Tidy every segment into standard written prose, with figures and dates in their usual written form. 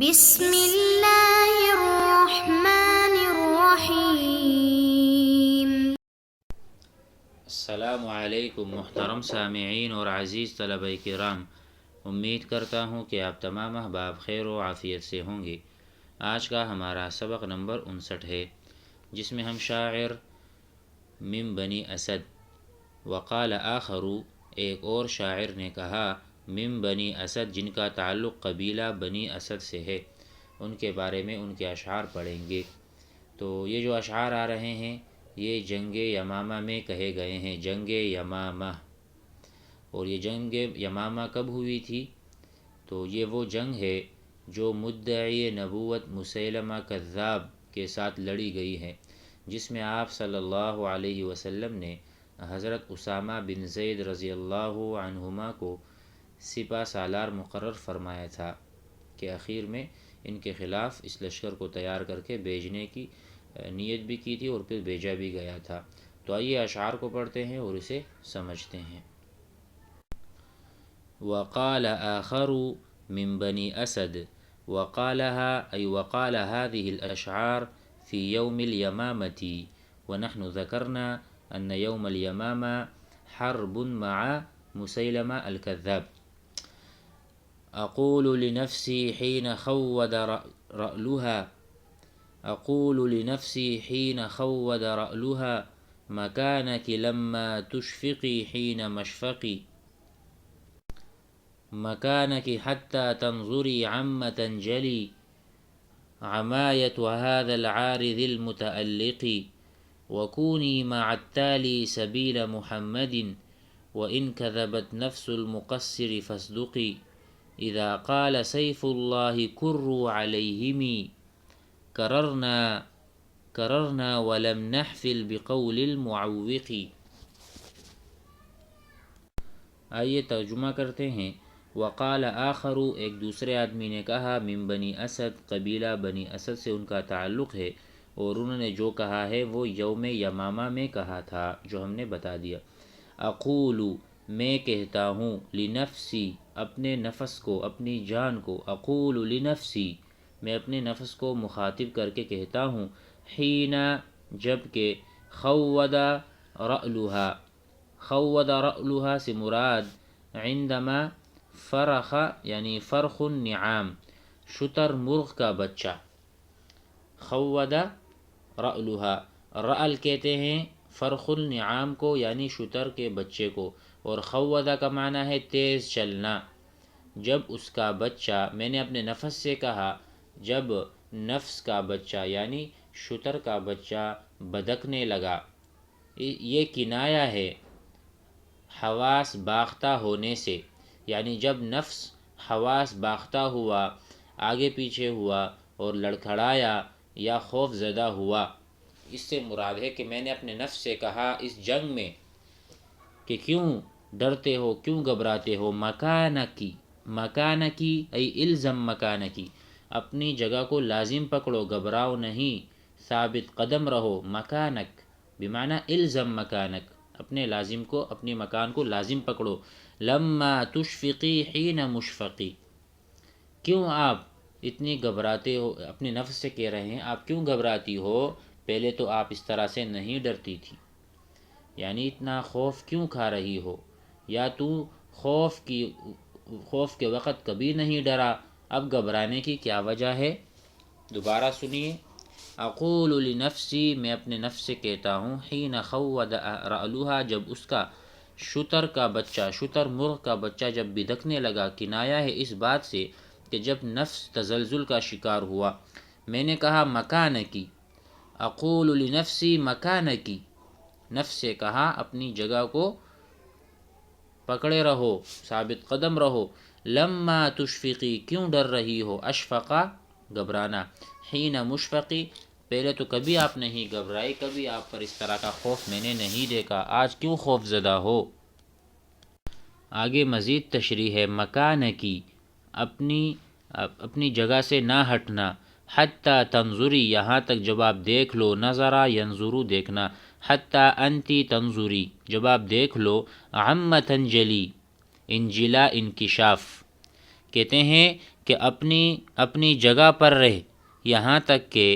بسم اللہ الرحمن الرحیم۔ السلام علیکم محترم سامعین اور عزیز طلبہ کرام، امید کرتا ہوں کہ آپ تمام احباب خیر و عافیت سے ہوں گے۔ آج کا ہمارا سبق نمبر 59 ہے، جس میں ہم شاعر من بنی اسد وقال آخر، ایک اور شاعر نے کہا من بنی اسد، جن کا تعلق قبیلہ بنی اسد سے ہے، ان کے بارے میں ان کے اشعار پڑھیں گے۔ تو یہ جو اشعار آ رہے ہیں یہ جنگ یمامہ میں کہے گئے ہیں، جنگ یمامہ۔ اور یہ جنگ یمامہ کب ہوئی تھی؟ تو یہ وہ جنگ ہے جو مدعی نبوت مسیلمہ کذاب کے ساتھ لڑی گئی ہے، جس میں آپ صلی اللہ علیہ وسلم نے حضرت اسامہ بن زید رضی اللہ عنہما کو سپہ سالار مقرر فرمایا تھا کہ آخر میں ان کے خلاف اس لشکر کو تیار کر کے بھیجنے کی نیت بھی کی تھی اور پھر بھیجا بھی گیا تھا۔ تو آئیے اشعار کو پڑھتے ہیں اور اسے سمجھتے ہیں۔ وقال آخر من بني أسد، وقالها أي وقال هذه الأشعار في يوم اليمامة، ونحن ذكرنا أن يوم اليمامة حرب مع مسيلمة الكذاب. أقول لنفسي حين خود رألها، أقول لنفسي حين خود رألها، مكانك لما تشفقي حين مشفقي، مكانك حتى تنظري عما تنجلي، عماية هذا العارض المتألق، وكوني مع التالي سبيل محمد، وإن كذبت نفس المقصر فاصدقي، إذا قال سيف الله كروا عليهم، كررنا ولم نحفل بقول المعوق۔ آئیے ترجمہ کرتے ہیں۔ وقال آخر، ایک دوسرے آدمی نے کہا، من بنی اسد، قبیلہ بنی اسد سے ان کا تعلق ہے، اور انہوں نے جو کہا ہے وہ یوم یمامہ میں کہا تھا، جو ہم نے بتا دیا۔ اقول، میں کہتا ہوں، لنفسی، اپنے نفس کو، اپنی جان کو، اقول لنفسی، میں اپنے نفس کو مخاطب کر کے کہتا ہوں، حین، جب کہ، خود رألها، خود رألها سے مراد عندما فرخ یعنی فرخ النعام، شتر مرغ کا بچہ۔ خود رألها، رأل کہتے ہیں فرخ النعام کو یعنی شتر کے بچے کو، اور خودہ کا معنی ہے تیز چلنا۔ جب اس کا بچہ، میں نے اپنے نفس سے کہا، جب نفس کا بچہ یعنی شتر کا بچہ بدکنے لگا، یہ کنایہ ہے حواس باختہ ہونے سے، یعنی جب نفس حواس باختہ ہوا، آگے پیچھے ہوا اور لڑکھڑایا یا خوف زدہ ہوا۔ اس سے مراد ہے کہ میں نے اپنے نفس سے کہا اس جنگ میں کہ کیوں ڈرتے ہو، کیوں گھبراتے ہو، مکانکی، مکانکی ای الزم مکانکی، اپنی جگہ کو لازم پکڑو، گھبراؤ نہیں، ثابت قدم رہو، مکانک بمعنی الزم مکانک، اپنے لازم کو، اپنے مکان کو لازم پکڑو، لما تشفقی حین مشفقی، کیوں آپ اتنی گھبراتے ہو، اپنے نفس سے کہہ رہے ہیں آپ کیوں گھبراتی ہو، پہلے تو آپ اس طرح سے نہیں ڈرتی تھی، یعنی اتنا خوف کیوں کھا رہی ہو، یا تو خوف کے وقت کبھی نہیں ڈرا، اب گھبرانے کی کیا وجہ ہے؟ دوبارہ سنیے۔ اقول لنفسی، میں اپنے نفس سے کہتا ہوں، حین خود رألها، جب اس کا شتر کا بچہ، شتر مرغ کا بچہ جب بدکنے لگا، کنایہ ہے اس بات سے کہ جب نفس تزلزل کا شکار ہوا۔ میں نے کہا مکانکی، اقول لنفسی مکانکی، نفس سے کہا اپنی جگہ کو پکڑے رہو، ثابت قدم رہو، لما تشفقی، کیوں ڈر رہی ہو، اشفقہ گھبرانا، حین مشفقی، پہلے تو کبھی آپ نہیں گھبرائی، کبھی آپ پر اس طرح کا خوف میں نے نہیں دیکھا، آج کیوں خوف زدہ ہو؟ آگے مزید تشریح ہے، مکانکی، اپنی جگہ سے نہ ہٹنا، حتی تنظری، یہاں تک جب آپ دیکھ لو، نظرہ ینظرو دیکھنا، حتی انتی تنظری، جب آپ دیکھ لو، عم تنجلی، انجلا انکشاف، کہتے ہیں کہ اپنی جگہ پر رہ یہاں تک کہ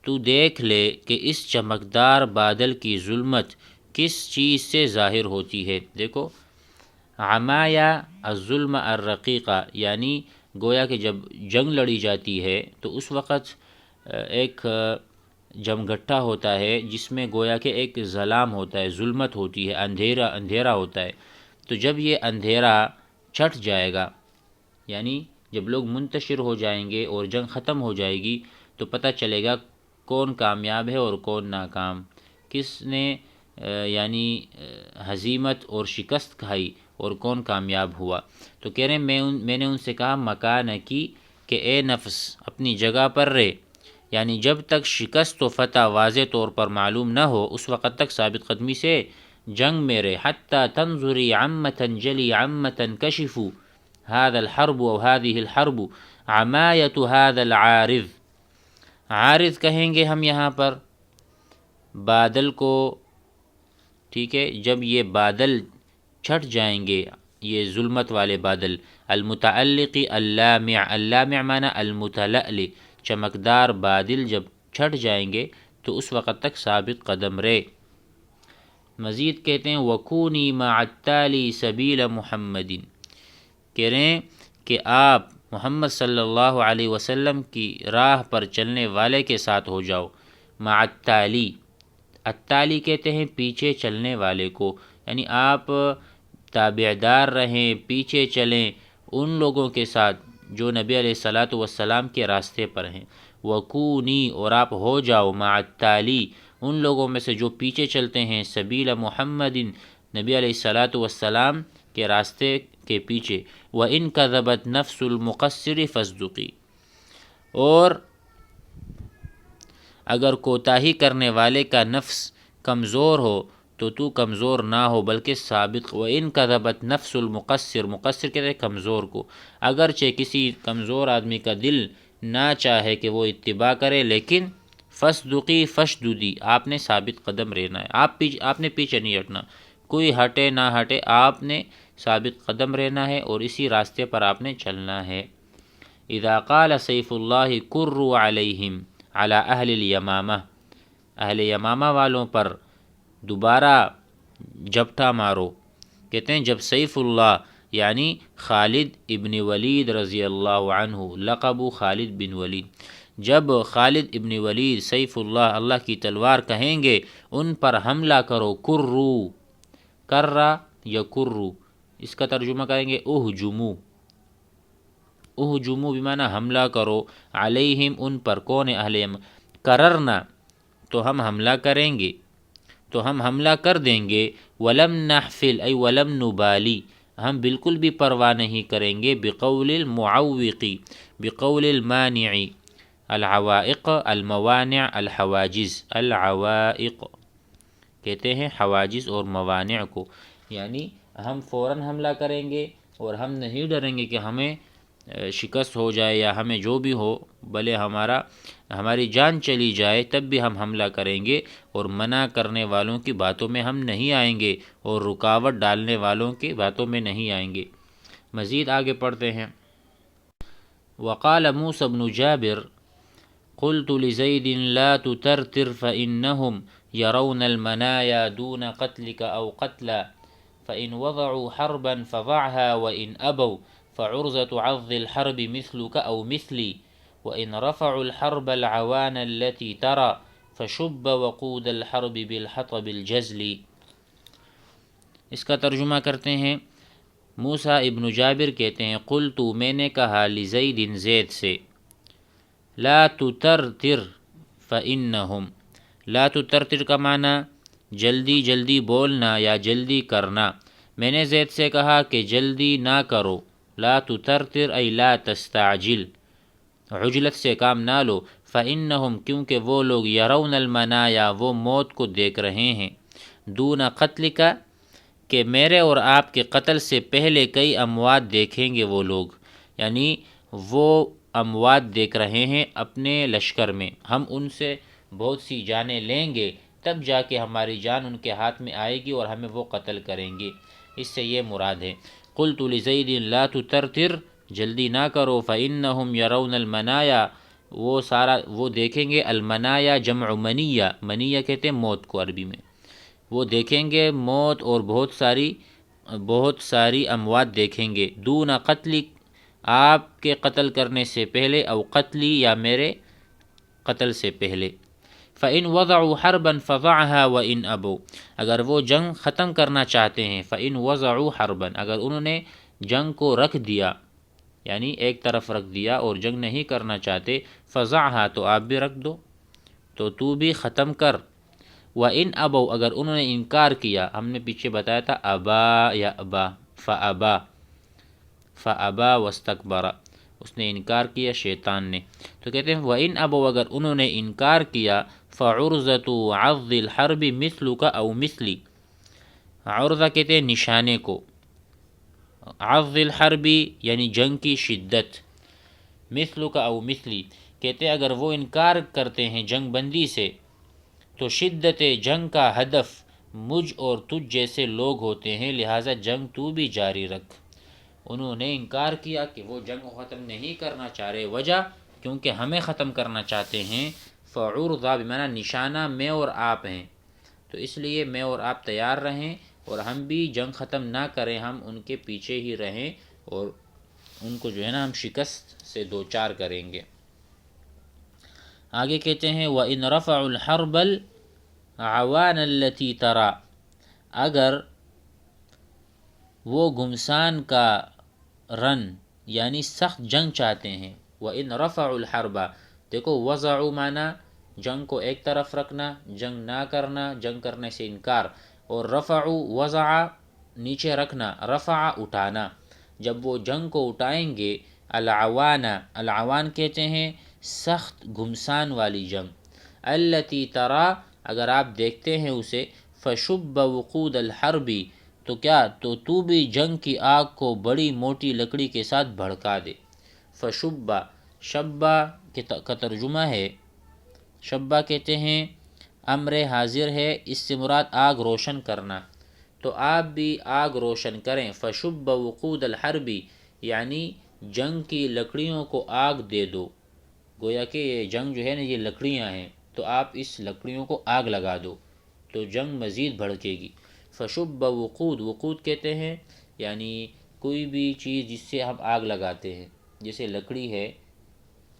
تو دیکھ لے کہ اس چمکدار بادل کی ظلمت کس چیز سے ظاہر ہوتی ہے۔ دیکھو، عمایا الظلم الرقیقہ، یعنی گویا کہ جب جنگ لڑی جاتی ہے تو اس وقت ایک جمگھٹا ہوتا ہے جس میں گویا کہ ایک ظلام ہوتا ہے، ظلمت ہوتی ہے، اندھیرا ہوتا ہے۔ تو جب یہ اندھیرا چھٹ جائے گا، یعنی جب لوگ منتشر ہو جائیں گے اور جنگ ختم ہو جائے گی، تو پتہ چلے گا کون کامیاب ہے اور کون ناکام، کس نے یعنی ہزیمت اور شکست کھائی اور کون کامیاب ہوا۔ تو کہہ رہے ہیں میں نے ان سے کہا مکان کی، کہ اے نفس اپنی جگہ پر رہ، یعنی جب تک شکست و فتح واضح طور پر معلوم نہ ہو اس وقت تک ثابت قدمی سے جنگ میں رہ۔ حتی تنظری عمتن جلی عمتن کشفو هذا الحرب او هذه الحرب عمایت هذا العارض۔ عارض کہیں گے ہم یہاں پر بادل کو، ٹھیک ہے، جب یہ بادل چھٹ جائیں گے، یہ ظلمت والے بادل، المتعلق اللامع، اللامع معنی المتلألئ، چمکدار بادل جب چھٹ جائیں گے تو اس وقت تک ثابت قدم رہے۔ مزید کہتے ہیں وَكُونِي مَعَ التَّالِي سَبِيلَ مُحَمَّدٍ، کہہ رہے ہیں کہ آپ محمد صلی اللہ علیہ وسلم کی راہ پر چلنے والے کے ساتھ ہو جاؤ۔ مع التالی، التالی کہتے ہیں پیچھے چلنے والے کو، یعنی آپ تابعدار رہیں، پیچھے چلیں ان لوگوں کے ساتھ جو نبی علیہ الصلاۃ والسلام کے راستے پر ہیں۔ وکونی، اور آپ ہو جاؤ، مع التالی، ان لوگوں میں سے جو پیچھے چلتے ہیں، سبیل محمد، نبی علیہ الصلاۃ والسلام کے راستے کے پیچھے۔ وَإِن كَذَبَتْ نَفْسُ الْمُقَصِّرِ فَاصْدُقِي، اور اگر کوتاہی کرنے والے کا نفس کمزور ہو تو تو کمزور نہ ہو بلکہ ثابت۔ وَإِن كَذَبَتْ نَفْسُ الْمُقَصِّرِ، مقصر کہتے ہیں کمزور کو، اگرچہ کسی کمزور آدمی کا دل نہ چاہے کہ وہ اتباع کرے، لیکن فَاصْدُقِي فَاشْدُدِي، آپ نے ثابت قدم رہنا ہے، آپ نے پیچھے نہیں ہٹنا، کوئی ہٹے نہ ہٹے، آپ نے ثابت قدم رہنا ہے اور اسی راستے پر آپ نے چلنا ہے۔ اذا قال سیف اللہ کروا علیہم علی اہل الیمامہ، اہل یمامہ والوں پر دوبارہ جھپٹا مارو۔ کہتے ہیں جب سیف اللہ یعنی خالد ابن ولید رضی اللہ عنہ، لقب خالد بن ولید، جب خالد ابن ولید سیف اللہ، اللہ کی تلوار کہیں گے، ان پر حملہ کرو۔ کرو، کرا یا کرو، اس کا ترجمہ کریں گے اہجمو، اہجمو بمعنی حملہ کرو، علیہم ان پر، کون اہل یمن، کررنا تو ہم حملہ کریں گے، تو ہم حملہ کر دیں گے، ولم نحفل ای ولم نبالی، ہم بالکل بھی پرواہ نہیں کریں گے، بقول المعوقی، بقول المانع، العوائق الموانع الحواجز، العوائق کہتے ہیں حواجز اور موانع کو، یعنی ہم فوراً حملہ کریں گے اور ہم نہیں ڈریں گے کہ ہمیں شکست ہو جائے یا ہمیں جو بھی ہو، بھلے ہماری جان چلی جائے تب بھی ہم حملہ کریں گے، اور منع کرنے والوں کی باتوں میں ہم نہیں آئیں گے اور رکاوٹ ڈالنے والوں کی باتوں میں نہیں آئیں گے۔ مزید آگے پڑھتے ہیں وقال موسیٰ بن جابر قلت لزید لا تترتر فإنهم يرون المنايا دون قتلك أو قتلا فإن وضعوا حربا فضعها وإن أبوا فعرضة عض الحرب مثلك أو مثلي وإن رفعوا الحرب العوان التي ترى فشب وقود الحرب بالحطب الجزل۔ اس کا ترجمہ کرتے ہیں، موسیٰ ابن جابر کہتے ہیں قلت، میں نے کہا، لزید زید سے، لا تترتر فإنهم، لا تترتر کا معنی جلدی جلدی بولنا یا جلدی کرنا، میں نے زید سے کہا کہ جلدی نہ کرو، لا تترتر ای لا تستعجل، عجلت سے کام نہ لو، فإنهم کیونکہ وہ لوگ، یرون المنایا وہ موت کو دیکھ رہے ہیں، دون قتل کا کہ میرے اور آپ کے قتل سے پہلے کئی اموات دیکھیں گے وہ لوگ، یعنی وہ اموات دیکھ رہے ہیں اپنے لشکر میں، ہم ان سے بہت سی جانیں لیں گے تب جا کے ہماری جان ان کے ہاتھ میں آئے گی اور ہمیں وہ قتل کریں گے، اس سے یہ مراد ہے۔ قلت لزید لا تترتر جلدی نہ کرو، فإنہم یرون المنایا، وہ دیکھیں گے، المنایا جمع منیہ، منیہ کہتے ہیں موت کو عربی میں، وہ دیکھیں گے موت اور بہت ساری اموات دیکھیں گے، دون قتل، آپ کے قتل کرنے سے پہلے، او قتلی، یا میرے قتل سے پہلے۔ فإن وضعوا حربا فضعها وإن ابوا، اگر وہ جنگ ختم کرنا چاہتے ہیں، فإن وضعوا حربا، اگر انہوں نے جنگ کو رکھ دیا، یعنی ایک طرف رکھ دیا اور جنگ نہیں کرنا چاہتے، فضعها، تو آپ بھی رکھ دو، تو بھی ختم کر۔ وَإِنْ أَبَوْا، اگر انہوں نے انکار کیا، ہم نے پیچھے بتایا تھا ابا یا ابا، فَأَبَا وَاسْتَكْبَرَ، اس نے انکار کیا شیطان نے، تو کہتے ہیں وَإِنْ أَبَوْا، اگر انہوں نے انکار کیا، فَعُرْضَةُ عَرْضِ الْحَرْبِ مِثْلُكَ أَوْ مِثْلِي، عرضہ کہتے ہیں نشانے کو، عرض الحرب یعنی جنگ کی شدت، مثلک او مثلی، کہتے ہیں اگر وہ انکار کرتے ہیں جنگ بندی سے، تو شدت جنگ کا ہدف مجھ اور تجھ جیسے لوگ ہوتے ہیں، لہٰذا جنگ تو بھی جاری رکھ۔ انہوں نے انکار کیا کہ وہ جنگ کو ختم نہیں کرنا چاہ رہے، وجہ کیونکہ ہمیں ختم کرنا چاہتے ہیں، فعرضہ بمعنی نشانہ میں اور آپ ہیں، تو اس لیے میں اور آپ تیار رہیں اور ہم بھی جنگ ختم نہ کریں، ہم ان کے پیچھے ہی رہیں اور ان کو جو ہے نا ہم شکست سے دوچار کریں گے۔ آگے کہتے ہیں وَإِنْ رَفَعُوا الْحَرْبَ الْعَوَانَ الَّتِي تَرَى، اگر وہ گھمسان کا رن یعنی سخت جنگ چاہتے ہیں، وَإِنْ رَفَعُوا الْحَرْبَ، دیکھو وضعوا معنی جنگ کو ایک طرف رکھنا، جنگ نہ کرنا، جنگ کرنے سے انکار، اور رفعوا وضع نیچے رکھنا، رفع اٹھانا، جب وہ جنگ کو اٹھائیں گے، العوان کہتے ہیں سخت گھمسان والی جنگ، التی ترا، اگر آپ دیکھتے ہیں اسے، فشب وقود الحرب، تو کیا تو بھی جنگ کی آگ کو بڑی موٹی لکڑی کے ساتھ بھڑکا دے۔ فشبہ، شبہ کا ترجمہ ہے، شبہ کہتے ہیں امر حاضر ہے، اس سے مراد آگ روشن کرنا، تو آپ بھی آگ روشن کریں، فشب وقود الحرب، یعنی جنگ کی لکڑیوں کو آگ دے دو، گویا کہ یہ جنگ جو ہے نا یہ لکڑیاں ہیں، تو آپ اس لکڑیوں کو آگ لگا دو تو جنگ مزید بھڑکے گی۔ فشب وقود، وقود کہتے ہیں یعنی کوئی بھی چیز جس سے ہم آگ لگاتے ہیں، جیسے لکڑی ہے،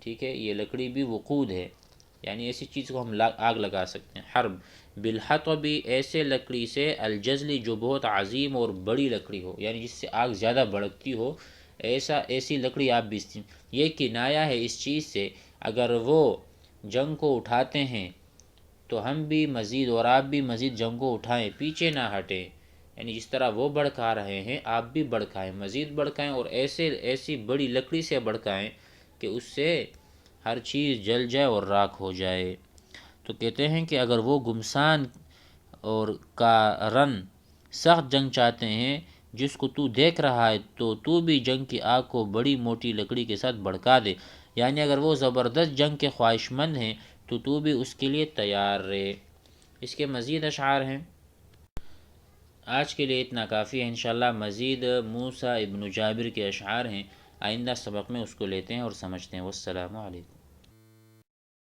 ٹھیک ہے، یہ لکڑی بھی وقود ہے، یعنی ایسی چیز کو ہم آگ لگا سکتے ہیں۔ حرب بالحطب، ایسے لکڑی سے، الجزلی جو بہت عظیم اور بڑی لکڑی ہو، یعنی جس سے آگ زیادہ بھڑکتی ہو، ایسی لکڑی آپ بھی یہ کنایا ہے اس چیز سے، اگر وہ جنگ کو اٹھاتے ہیں تو ہم بھی مزید اور آپ بھی مزید جنگ کو اٹھائیں، پیچھے نہ ہٹیں، یعنی جس طرح وہ بھڑکا رہے ہیں آپ بھی بھڑکائیں، مزید بھڑکائیں، اور ایسی بڑی لکڑی سے بھڑکائیں کہ اس سے ہر چیز جل جائے اور راکھ ہو جائے۔ تو کہتے ہیں کہ اگر وہ گمسان اور کا رن سخت جنگ چاہتے ہیں جس کو تو دیکھ رہا ہے، تو بھی جنگ کی آگ کو بڑی موٹی لکڑی کے ساتھ بھڑکا دے، یعنی اگر وہ زبردست جنگ کے خواہش مند ہیں تو بھی اس کے لیے تیار رہے۔ اس کے مزید اشعار ہیں، آج کے لیے اتنا کافی ہے، انشاءاللہ مزید موسیٰ ابن جابر کے اشعار ہیں، آئندہ سبق میں اس کو لیتے ہیں اور سمجھتے ہیں۔ والسلام علیکم۔